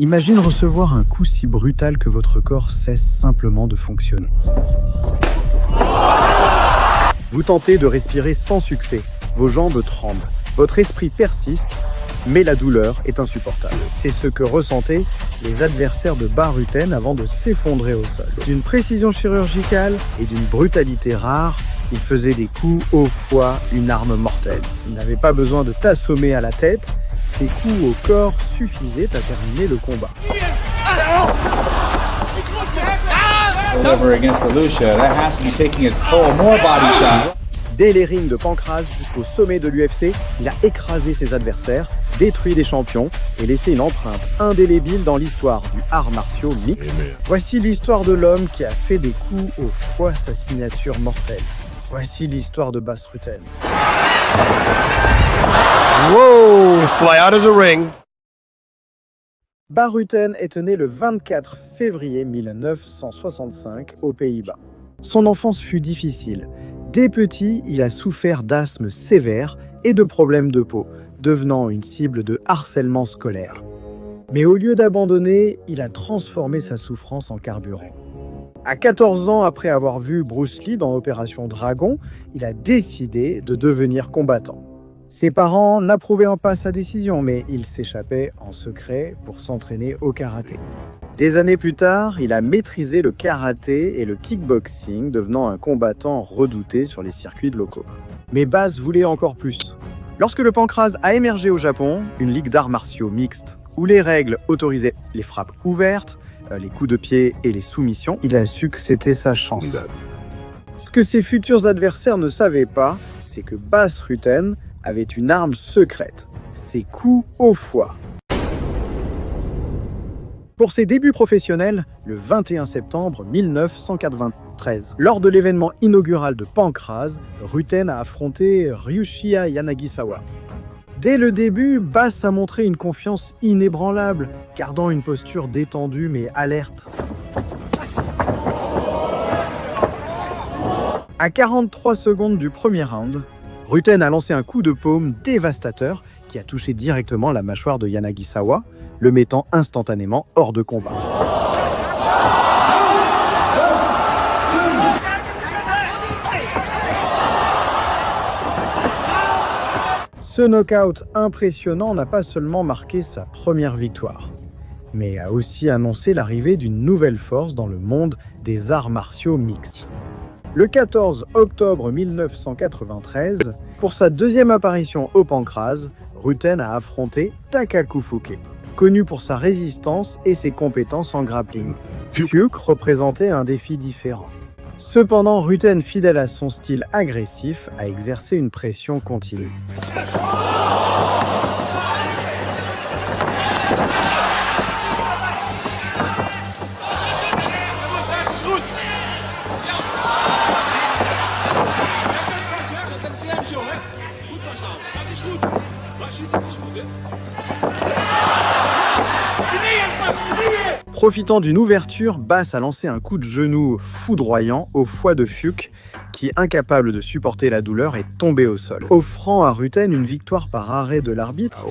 Imagine recevoir un coup si brutal que votre corps cesse simplement de fonctionner. Vous tentez de respirer sans succès, vos jambes tremblent, votre esprit persiste, mais la douleur est insupportable. C'est ce que ressentaient les adversaires de Bas Rutten avant de s'effondrer au sol. D'une précision chirurgicale et d'une brutalité rare, il faisait des coups au foie, une arme mortelle. Il n'avait pas besoin de t'assommer à la tête, ses coups au corps suffisaient à terminer le combat. Over against Volusia, that has to be taking its toll. More body shot. Dès les rings de Pancrase jusqu'au sommet de l'UFC, il a écrasé ses adversaires, détruit des champions et laissé une empreinte indélébile dans l'histoire du art martiaux mixte. Voici l'histoire de l'homme qui a fait des coups au foie sa signature mortelle. Voici l'histoire de Bas Rutten. Whoa! Fly out of the ring. Bas Rutten est né le 24 février 1965 aux Pays-Bas. Son enfance fut difficile. Dès petit, il a souffert d'asthme sévère et de problèmes de peau, devenant une cible de harcèlement scolaire. Mais au lieu d'abandonner, il a transformé sa souffrance en carburant. À 14 ans après avoir vu Bruce Lee dans Opération Dragon, il a décidé de devenir combattant. Ses parents n'approuvaient pas sa décision, mais il s'échappait en secret pour s'entraîner au karaté. Des années plus tard, il a maîtrisé le karaté et le kickboxing, devenant un combattant redouté sur les circuits locaux. Mais Bas voulait encore plus. Lorsque le Pancrase a émergé au Japon, une ligue d'arts martiaux mixte, où les règles autorisaient les frappes ouvertes, les coups de pied et les soumissions, il a su que c'était sa chance. Ce que ses futurs adversaires ne savaient pas, c'est que Bas Rutten avait une arme secrète, ses coups au foie. Pour ses débuts professionnels, le 21 septembre 1993, lors de l'événement inaugural de Pancrase, Rutten a affronté Ryuichi Yanagisawa. Dès le début, Bas a montré une confiance inébranlable, gardant une posture détendue mais alerte. À 43 secondes du premier round, Rutten a lancé un coup de paume dévastateur qui a touché directement la mâchoire de Yanagisawa, le mettant instantanément hors de combat. Ce knockout impressionnant n'a pas seulement marqué sa première victoire, mais a aussi annoncé l'arrivée d'une nouvelle force dans le monde des arts martiaux mixtes. Le 14 octobre 1993, pour sa deuxième apparition au Pancrase, Rutten a affronté Takaku Fuke, connu pour sa résistance et ses compétences en grappling. Fuke représentait un défi différent. Cependant, Rutten, fidèle à son style agressif, a exercé une pression continue. Profitant d'une ouverture, Bas a lancé un coup de genou foudroyant au foie de Fuke, qui, incapable de supporter la douleur, est tombé au sol, offrant à Rutten une victoire par arrêt de l'arbitre.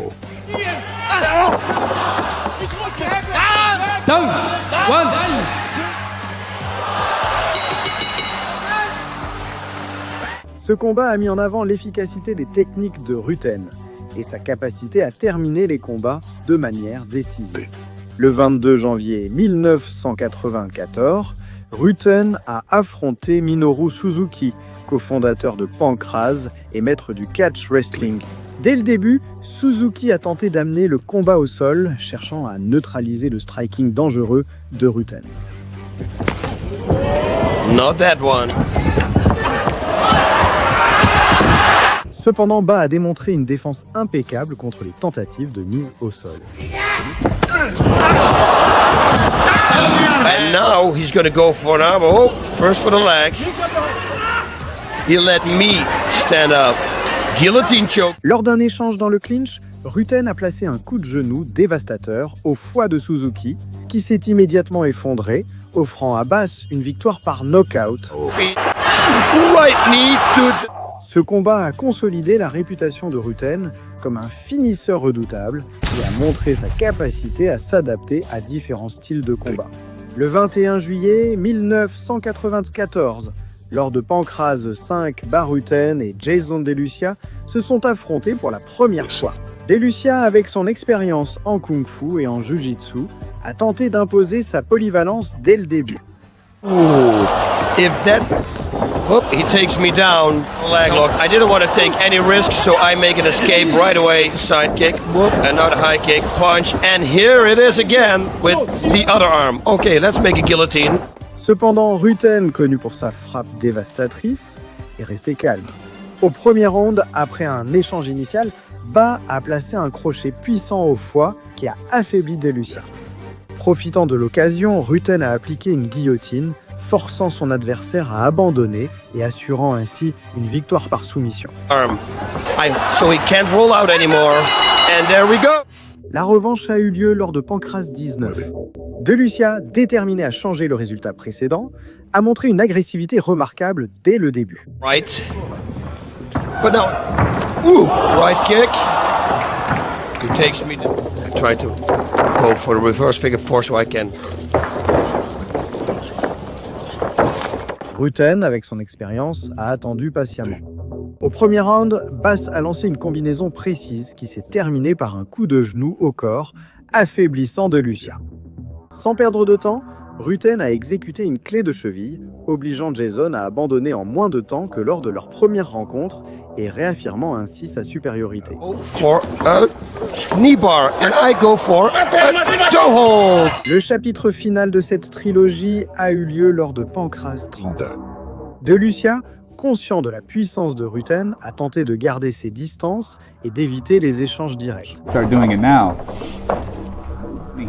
Ce combat a mis en avant l'efficacité des techniques de Rutten et sa capacité à terminer les combats de manière décisive. Le 22 janvier 1994, Rutten a affronté Minoru Suzuki, cofondateur de Pancrase et maître du catch wrestling. Dès le début, Suzuki a tenté d'amener le combat au sol, cherchant à neutraliser le striking dangereux de Rutten. Not that one. Cependant, Bas a démontré une défense impeccable contre les tentatives de mise au sol. And now he's going to go for an arm. Oh, first for the leg. He'll let me stand up. Guillotine choke. Lors d'un échange dans le clinch, Rutten a placé un coup de genou dévastateur au foie de Suzuki, qui s'est immédiatement effondré, offrant à Bas une victoire par knockout. Right knee to the... Ce combat a consolidé la réputation de Rutten, comme un finisseur redoutable et a montré sa capacité à s'adapter à différents styles de combat. Le 21 juillet 1994, lors de Pancrase 5, Baruten et Jason DeLucia se sont affrontés pour la première fois. DeLucia, avec son expérience en kung-fu et en jiu-jitsu, a tenté d'imposer sa polyvalence dès le début. Ooh, if that... Whoop, he takes me down. Leg lock. I didn't want to take any risks, so I make an escape right away. Side kick, whoop, another high kick, punch, and here it is again with the other arm. Okay, let's make a guillotine. Cependant, Rutten, connu pour sa frappe dévastatrice, est resté calme. Au premier round, après un échange initial, Ba a placé un crochet puissant au foie qui a affaibli DeLucia. Profitant de l'occasion, Rutten a appliqué une guillotine, forçant son adversaire à abandonner et assurant ainsi une victoire par soumission. So he can't roll out anymore. And there we go. La revanche a eu lieu lors de Pancrase 19. DeLucia, déterminé à changer le résultat précédent, a montré une agressivité remarquable dès le début. Right. But now, ooh, right kick. He takes me to... I try to go for the reverse figure four so I can... Rutten, avec son expérience, a attendu patiemment. Au premier round, Bass a lancé une combinaison précise qui s'est terminée par un coup de genou au corps, affaiblissant DeLucia. Sans perdre de temps, Rutten a exécuté une clé de cheville, obligeant Jason à abandonner en moins de temps que lors de leur première rencontre et réaffirmant ainsi sa supériorité. For a knee bar, and I go for a toe hold. Le chapitre final de cette trilogie a eu lieu lors de Pancrase 30. DeLucia, conscient de la puissance de Rutten, a tenté de garder ses distances et d'éviter les échanges directs. Start doing it now.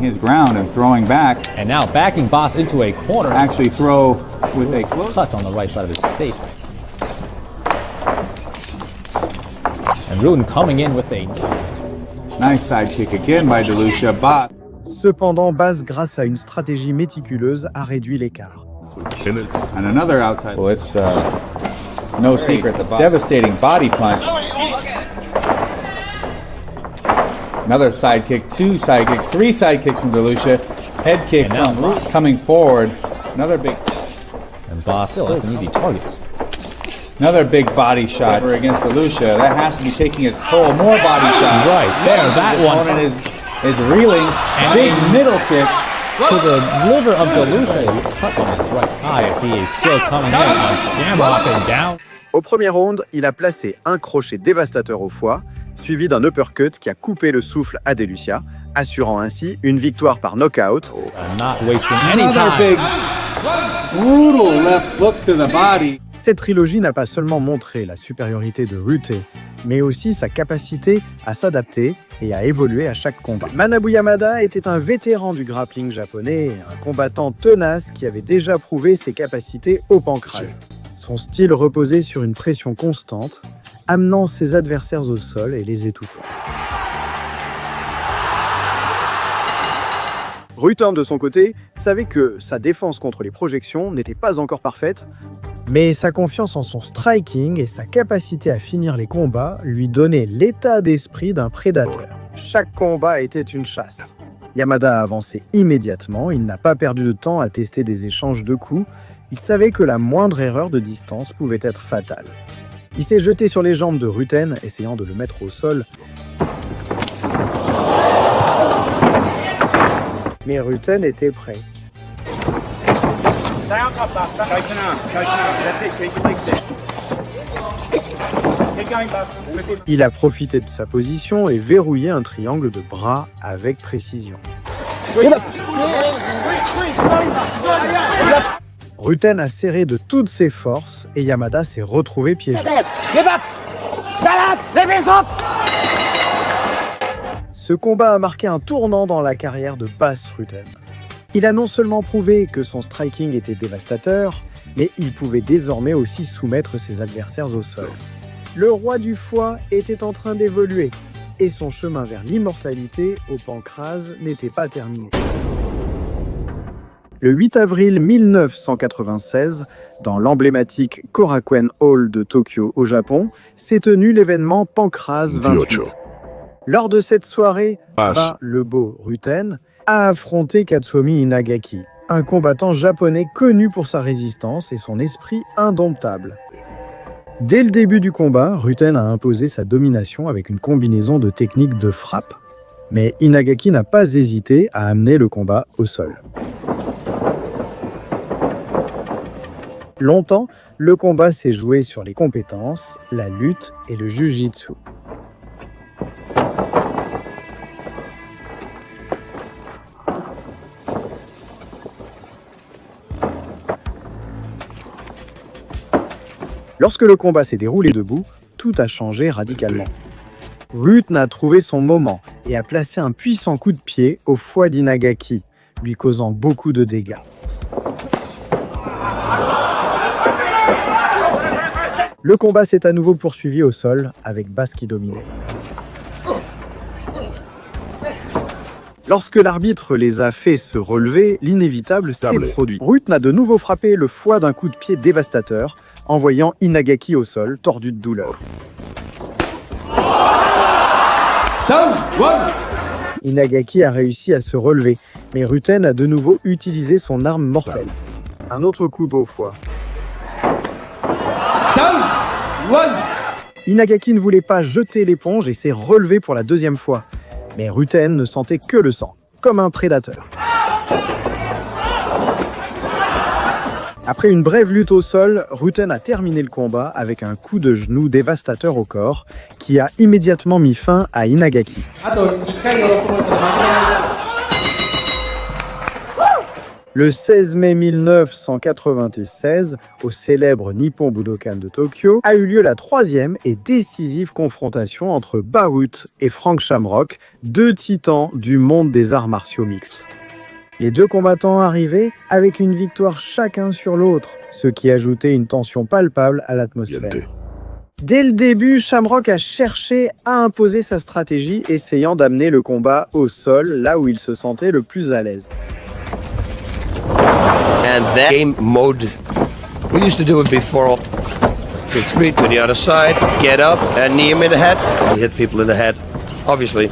His ground and throwing back. And now backing Boss into a corner. Actually throw with a close. Cut on the right side of his face. And Rutten coming in with a Nice side kick again by DeLucia. But Cependant, Bass, grâce à une stratégie méticuleuse, a réduit l'écart. and another outside. Well, it's no secret. The devastating body punch. Another side kick, two side kicks, three side kicks from DeLucia. Head kick And now from Boss. coming forward. Another big still that's an easy target. Another big body shot against DeLucia. That has to be taking its toll. More body shots. Right there, that The one. opponent is reeling. And Big a- middle kick. To the liver of DeLucia. Cut on his right eye as he is still coming in on Shamrock and down. Au premier round, il a placé un crochet dévastateur au foie, suivi d'un uppercut qui a coupé le souffle à DeLucia, assurant ainsi une victoire par knockout. Not wasting any Another time. big brutal left hook to the body. Cette trilogie n'a pas seulement montré la supériorité de Rutten, mais aussi sa capacité à s'adapter et à évoluer à chaque combat. Manabu Yamada était un vétéran du grappling japonais, un combattant tenace qui avait déjà prouvé ses capacités au Pancrase. Son style reposait sur une pression constante, amenant ses adversaires au sol et les étouffant. Rutten, de son côté, savait que sa défense contre les projections n'était pas encore parfaite, mais sa confiance en son striking et sa capacité à finir les combats lui donnaient l'état d'esprit d'un prédateur. Chaque combat était une chasse. Yamada a avancé immédiatement, il n'a pas perdu de temps à tester des échanges de coups, il savait que la moindre erreur de distance pouvait être fatale. Il s'est jeté sur les jambes de Rutten, essayant de le mettre au sol. Mais Rutten était prêt. Il a profité de sa position et verrouillé un triangle de bras avec précision. Rutten a serré de toutes ses forces et Yamada s'est retrouvé piégé. Ce combat a marqué un tournant dans la carrière de Bas Rutten. Il a non seulement prouvé que son striking était dévastateur, mais il pouvait désormais aussi soumettre ses adversaires au sol. Le roi du foie était en train d'évoluer, et son chemin vers l'immortalité au Pancrase n'était pas terminé. Le 8 avril 1996, dans l'emblématique Korakuen Hall de Tokyo au Japon, s'est tenu l'événement Pancrase 28. Lors de cette soirée, le beau Ruten a affronté Katsuomi Inagaki, un combattant japonais connu pour sa résistance et son esprit indomptable. Dès le début du combat, Ruten a imposé sa domination avec une combinaison de techniques de frappe. Mais Inagaki n'a pas hésité à amener le combat au sol. Longtemps, le combat s'est joué sur les compétences, la lutte et le jujitsu. Lorsque le combat s'est déroulé debout, tout a changé radicalement. Ruten a trouvé son moment et a placé un puissant coup de pied au foie d'Inagaki, lui causant beaucoup de dégâts. Le combat s'est à nouveau poursuivi au sol, avec Bass qui dominait. Lorsque l'arbitre les a fait se relever, l'inévitable s'est produit. Ruten a de nouveau frappé le foie d'un coup de pied dévastateur, envoyant Inagaki au sol, tordu de douleur. Inagaki a réussi à se relever, mais Ruten a de nouveau utilisé son arme mortelle. Un autre coup au foie. Inagaki ne voulait pas jeter l'éponge et s'est relevé pour la deuxième fois. Mais Ruten ne sentait que le sang, comme un prédateur. Après une brève lutte au sol, Ruten a terminé le combat avec un coup de genou dévastateur au corps qui a immédiatement mis fin à Inagaki. Le 16 mai 1996, au célèbre Nippon Budokan de Tokyo, a eu lieu la troisième et décisive confrontation entre Barut et Frank Shamrock, deux titans du monde des arts martiaux mixtes. Les deux combattants arrivaient avec une victoire chacun sur l'autre, ce qui ajoutait une tension palpable à l'atmosphère. Dès le début, Shamrock a cherché à imposer sa stratégie, essayant d'amener le combat au sol, là où il se sentait le plus à l'aise. And that game mode, we used to do it before. To three to the other side, get up and knee him in the head. He hit people in the head, obviously.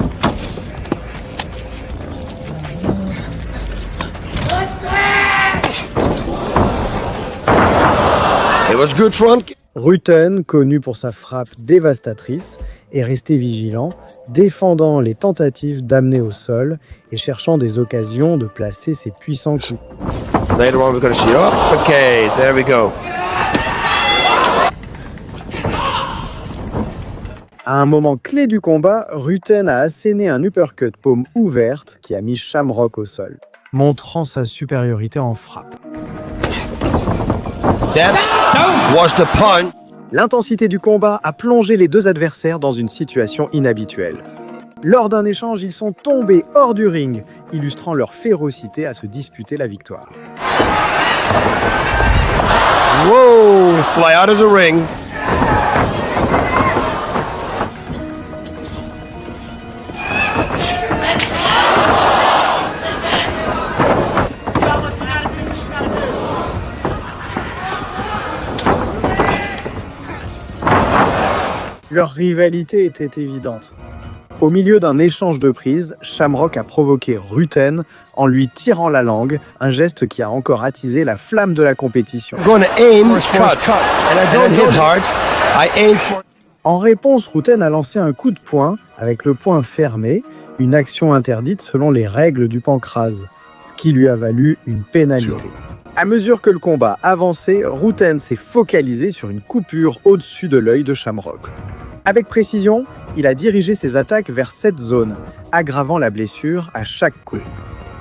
It was good front. Ruten, connu pour sa frappe dévastatrice, est resté vigilant, défendant les tentatives d'amener au sol et cherchant des occasions de placer ses puissants coups. Later on we're going to see, oh, okay, there we go. À un moment clé du combat, Ruten a asséné un uppercut paume ouverte qui a mis Shamrock au sol, montrant sa supériorité en frappe. That was the punch. L'intensité du combat a plongé les deux adversaires dans une situation inhabituelle. Lors d'un échange, ils sont tombés hors du ring, illustrant leur férocité à se disputer la victoire. Whoa, fly out of the ring. Leur rivalité était évidente. Au milieu d'un échange de prises, Shamrock a provoqué Ruten en lui tirant la langue, un geste qui a encore attisé la flamme de la compétition. I'm going to aim for cut, and I don't hit hard. I aim for. En réponse, Ruten a lancé un coup de poing avec le poing fermé, une action interdite selon les règles du pancrase, ce qui lui a valu une pénalité. À mesure que le combat avançait, Ruten s'est focalisé sur une coupure au-dessus de l'œil de Shamrock. Avec précision, il a dirigé ses attaques vers cette zone, aggravant la blessure à chaque coup.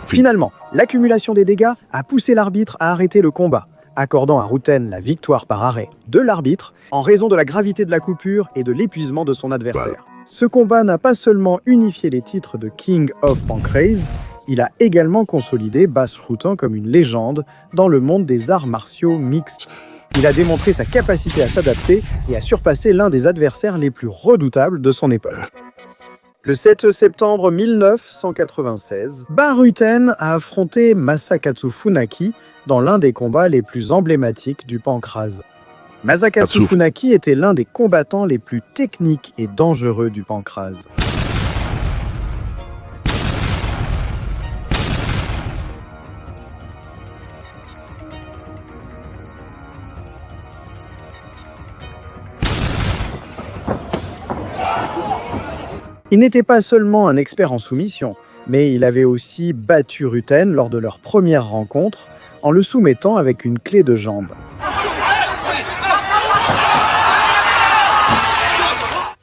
Finalement, l'accumulation des dégâts a poussé l'arbitre à arrêter le combat, accordant à Ruten la victoire par arrêt de l'arbitre en raison de la gravité de la coupure et de l'épuisement de son adversaire. Ce combat n'a pas seulement unifié les titres de King of Pancrase, il a également consolidé Bas Rutten comme une légende dans le monde des arts martiaux mixtes. Il a démontré sa capacité à s'adapter et à surpasser l'un des adversaires les plus redoutables de son époque. Le 7 septembre 1996, Ruten a affronté Masakatsu Funaki dans l'un des combats les plus emblématiques du pancrase. Masakatsu Funaki était l'un des combattants les plus techniques et dangereux du pancrase. Il n'était pas seulement un expert en soumission, mais il avait aussi battu Rutten lors de leur première rencontre en le soumettant avec une clé de jambe.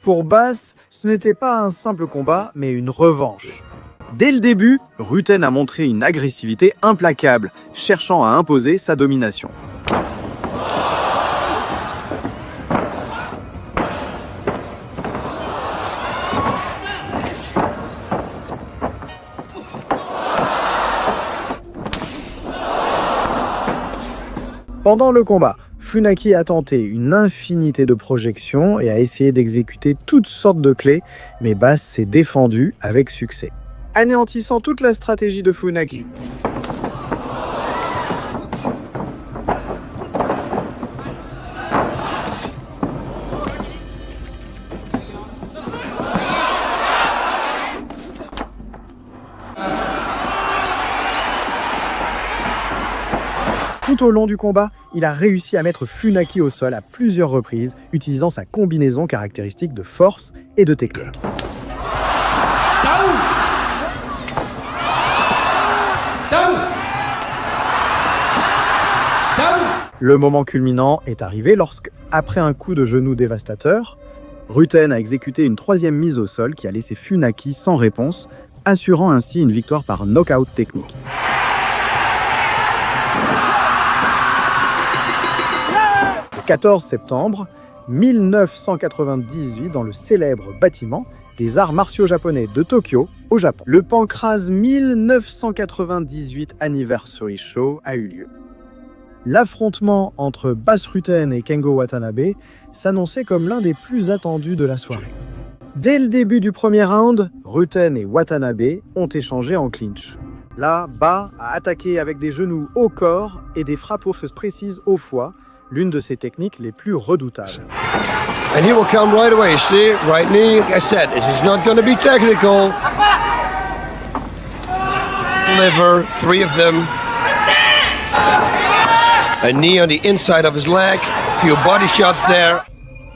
Pour Bass, ce n'était pas un simple combat, mais une revanche. Dès le début, Rutten a montré une agressivité implacable, cherchant à imposer sa domination. Pendant le combat, Funaki a tenté une infinité de projections et a essayé d'exécuter toutes sortes de clés, mais Bass s'est défendu avec succès, anéantissant toute la stratégie de Funaki. Tout au long du combat, il a réussi à mettre Funaki au sol à plusieurs reprises, utilisant sa combinaison caractéristique de force et de technique. Le moment culminant est arrivé lorsque, après un coup de genou dévastateur, Rutten a exécuté une troisième mise au sol qui a laissé Funaki sans réponse, assurant ainsi une victoire par knockout technique. Le 14 septembre 1998, dans le célèbre bâtiment des arts martiaux japonais de Tokyo, au Japon, le Pancrase 1998 Anniversary Show a eu lieu. L'affrontement entre Bass Rutten et Kengo Watanabe s'annonçait comme l'un des plus attendus de la soirée. Dès le début du premier round, Rutten et Watanabe ont échangé en clinch. Là, Ba a attaqué avec des genoux au corps et des frappes précises au foie, l'une de ses techniques les plus redoutables. And he will come right away. See, right knee. Like I said, it's not going to be technical. Liver, 3 of them. A knee on the inside of his leg. A few body shots there.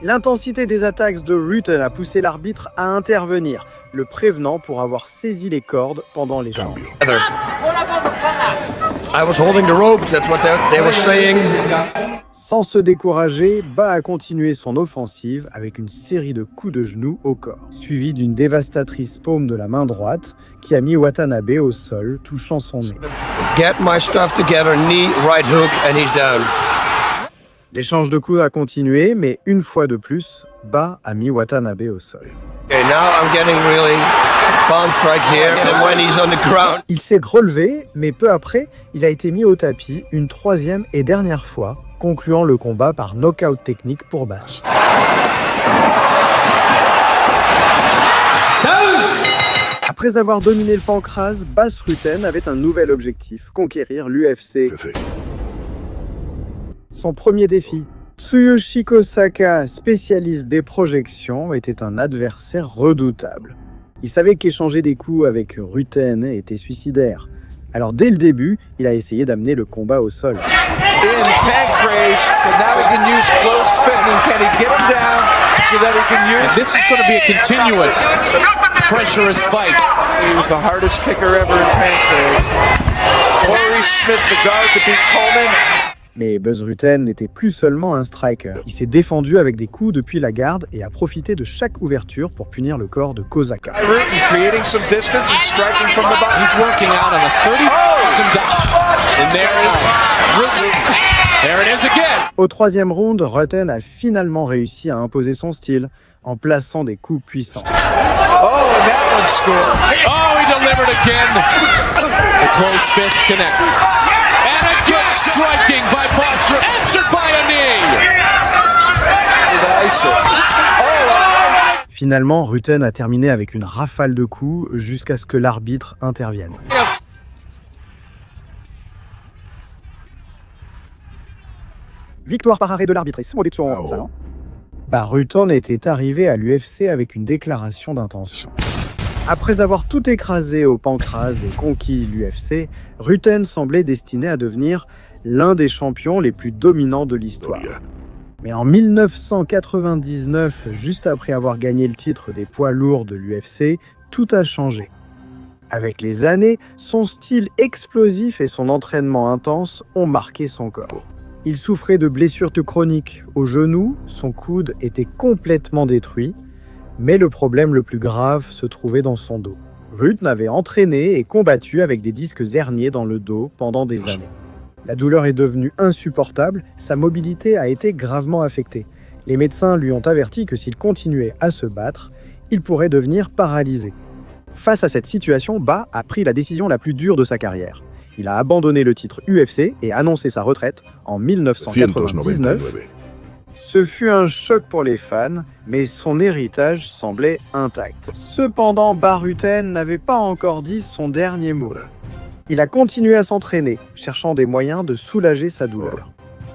L'intensité des attaques de Rutten a poussé l'arbitre à intervenir, le prévenant pour avoir saisi les cordes pendant l'échange. I was holding the ropes. That's what they were saying. Sans se décourager, Ba a continué son offensive avec une série de coups de genoux au corps, suivi d'une dévastatrice paume de la main droite qui a mis Watanabe au sol, touchant son nez. Get my stuff together, knee, right hook, and he's down. L'échange de coups a continué, mais une fois de plus, Ba a mis Watanabe au sol. Okay, now I'm getting really palm strike here, and when he's on the ground. Il s'est relevé, mais peu après, il a été mis au tapis une troisième et dernière fois, concluant le combat par knockout technique pour Bass. Après avoir dominé le Pancrase, Bass Rutten avait un nouvel objectif, conquérir l'UFC. Son premier défi, Tsuyoshi Kosaka, spécialiste des projections, était un adversaire redoutable. Il savait qu'échanger des coups avec Rutten était suicidaire. Alors dès le début, il a essayé d'amener le combat au sol. This is going to be a continuous, pressurous fight. He was the hardest kicker ever in Pancrase. Corey Smith, the guard to beat Coleman. Mais Buzz Rutten n'était plus seulement un striker. Il s'est défendu avec des coups depuis la garde et a profité de chaque ouverture pour punir le corps de Kosaka. Creating some distance and striking from the bottom. He's working out on a 30,000 dollars. And there it is again. Au troisième round, Rutten a finalement réussi à imposer son style en plaçant des coups puissants. Oh, and that one scored. Oh, he delivered again. The close fifth connects. And a good striking by Bass Rutten. Answered by a knee. Finalement, Rutten a terminé avec une rafale de coups jusqu'à ce que l'arbitre intervienne. Victoire par arrêt de l'arbitre. Rutten était arrivé à l'UFC avec une déclaration d'intention. Après avoir tout écrasé au Pancrase et conquis l'UFC, Rutten semblait destiné à devenir l'un des champions les plus dominants de l'histoire. Mais en 1999, juste après avoir gagné le titre des poids lourds de l'UFC, tout a changé. Avec les années, son style explosif et son entraînement intense ont marqué son corps. Il souffrait de blessures chroniques au genou, son coude était complètement détruit, mais le problème le plus grave se trouvait dans son dos. Rutten avait entraîné et combattu avec des disques herniés dans le dos pendant des années. La douleur est devenue insupportable, sa mobilité a été gravement affectée. Les médecins lui ont averti que s'il continuait à se battre, il pourrait devenir paralysé. Face à cette situation, Ba a pris la décision la plus dure de sa carrière. Il a abandonné le titre UFC et annoncé sa retraite en 1999. Ce fut un choc pour les fans, mais son héritage semblait intact. Cependant, Ba Rutten n'avait pas encore dit son dernier mot. Il a continué à s'entraîner, cherchant des moyens de soulager sa douleur.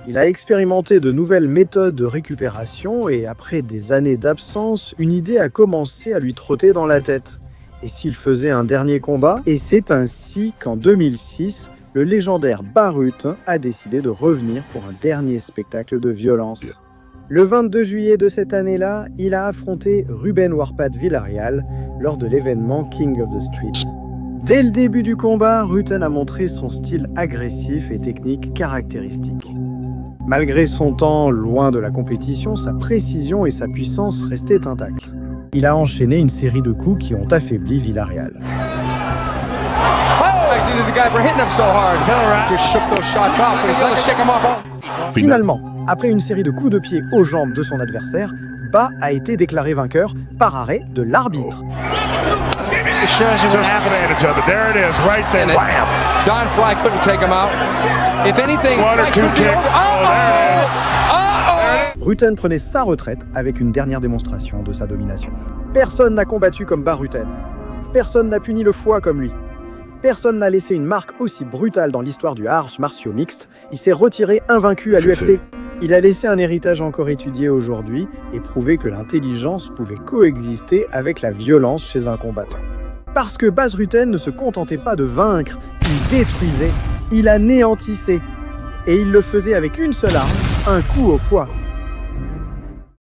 Il a expérimenté de nouvelles méthodes de récupération et après des années d'absence, une idée a commencé à lui trotter dans la tête. Et s'il faisait un dernier combat? Et c'est ainsi qu'en 2006, le légendaire Ba Rutten a décidé de revenir pour un dernier spectacle de violence. Le 22 juillet de cette année-là, il a affronté Ruben Warpath Villarreal lors de l'événement King of the Streets. Dès le début du combat, Rutten a montré son style agressif et technique caractéristique. Malgré son temps loin de la compétition, sa précision et sa puissance restaient intactes. Il a enchaîné une série de coups qui ont affaibli Villarreal. Finalement, après une série de coups de pied aux jambes de son adversaire, Ba a été déclaré vainqueur par arrêt de l'arbitre. Don Fry couldn't take him out. If anything, Rutten prenait sa retraite avec une dernière démonstration de sa domination. Personne n'a combattu comme Ba Rutten. Personne n'a puni le foie comme lui. Personne n'a laissé une marque aussi brutale dans l'histoire du arts martiaux mixtes. Il s'est retiré invaincu à l'UFC. Il a laissé un héritage encore étudié aujourd'hui et prouvé que l'intelligence pouvait coexister avec la violence chez un combattant. Parce que Bas Rutten ne se contentait pas de vaincre, il détruisait, il anéantissait. Et il le faisait avec une seule arme, un coup au foie.